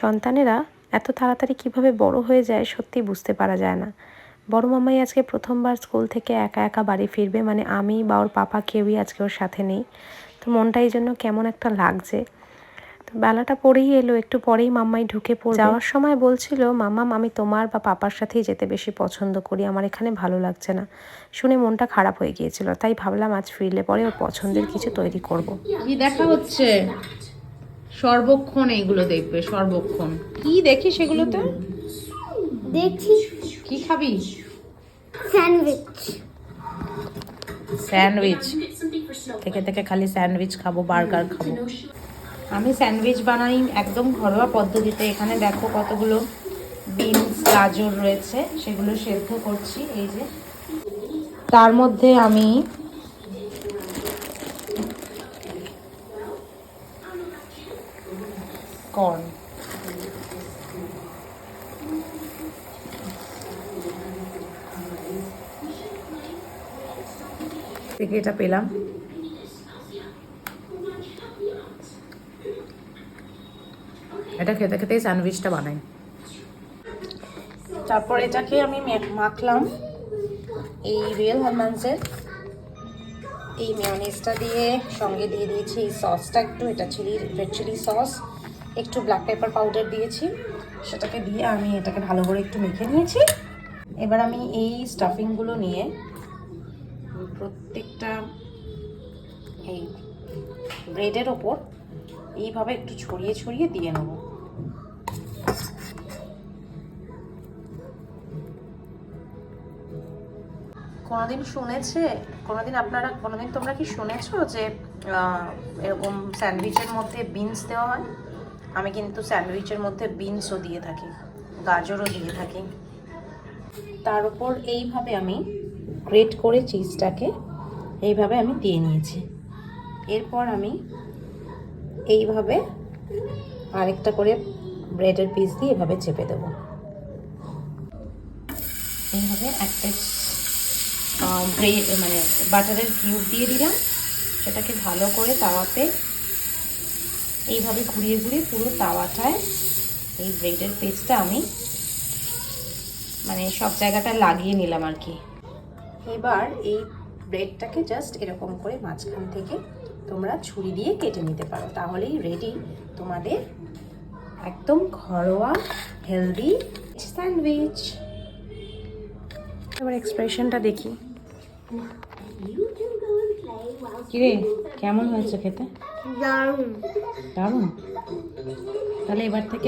সন্তানেরা এত তাড়াতাড়ি কিভাবে বড় হয়ে যায় সত্যি বুঝতে পারা যায় না। বড় মামাই আজকে প্রথমবার স্কুল থেকে একা একা বাড়ি ফিরবে, মানে আমি বা ওর পাপা কেউই আজকে ওর সাথে নেই। তো মনটা এই জন্য কেমন একটা লাগছে। তো বেলাটা পড়েই এলো, একটু পরেই মাম্মাই ঢুকে পড়বে। যাওয়ার সময় বলছিল, মাম্মাম আমি তোমার বা পাপার সাথেই যেতে বেশি পছন্দ করি, আমার এখানে ভালো লাগছে না। শুনে মনটা খারাপ হয়ে গিয়েছিল, তাই ভাবলাম আজ ফিরলে পরে ওর পছন্দের কিছু তৈরি করব। কি দেখা হচ্ছে? সর্বক্ষণ এইগুলো দেখবে, সর্বক্ষণ কি দেখি সেগুলোতে? দেখছি কি খাবি? স্যান্ডউইচ। স্যান্ডউইচ থেকে থেকে খালি স্যান্ডউইচ খাবো, বার্গার খাবো। আমি স্যান্ডউইচ বানাই একদম ঘরোয়া পদ্ধতিতে। এখানে দেখো কতগুলো বিনস, গাজর রয়েছে, সেগুলো সেদ্ধ করছি। এই যে তার মধ্যে আমি কর্ন, থেকে এটা পেলাম। এটা খেতে খেতেই স্যান্ডউইচটা বানাই। তারপর এটাকে আমি মাখলাম এই রিয়েল হ্যান্ডম্যানসের এই মেয়োনিজটা দিয়ে, সঙ্গে দিয়ে দিয়েছি এই সসটা একটু, এটা রেড চিলি সস, একটু ব্ল্যাক পেপার পাউডার দিয়েছি। সেটাকে দিয়ে আমি এটাকে ভালো করে একটু মেখে নিয়েছি। এবার আমি এই স্টাফিংগুলো নিয়ে প্রত্যেকটা এই ব্রেডের ওপর এইভাবে একটু ছড়িয়ে ছড়িয়ে দিয়ে নেব। কোনোদিন তোমরা কি শুনেছো যে এরকম স্যান্ডউইচের মধ্যে বিনস দেওয়া হয়? আমি কিন্তু স্যান্ডউইচের মধ্যে বিনসও দিয়ে থাকি, গাজরও দিয়ে থাকি। তার উপর এইভাবে আমি গ্রেট করে চিজটাকে এইভাবে আমি দিয়ে নিয়েছি। এরপর আমি এইভাবে আরেকটা করে ব্রেডের পিস দিয়ে এভাবে চেপে দেবো। এইভাবে একটা ব্রেড মানে বাটারের কিউব দিয়ে দিলাম, সেটাকে ভালো করে তাওয়াতে এইভাবে ঘুরিয়ে ঘুরিয়ে পুরো তাওয়াটায় এই ব্রেডের পেস্টটা আমি মানে সব জায়গাটায় লাগিয়ে নিলাম আর কি। এবার এই ব্রেডটাকে জাস্ট এরকম করে মাঝখান থেকে তোমরা ছুরি দিয়ে কেটে নিতে পারো, তাহলেই রেডি তোমাদের একদম ঘরোয়া হেলদি স্যান্ডউইচ। এবার এক্সপ্রেশনটা দেখি। কিরে, কেমন হয়েছে খেতে? দারুণ। দারুণ। তাহলে এবার থেকে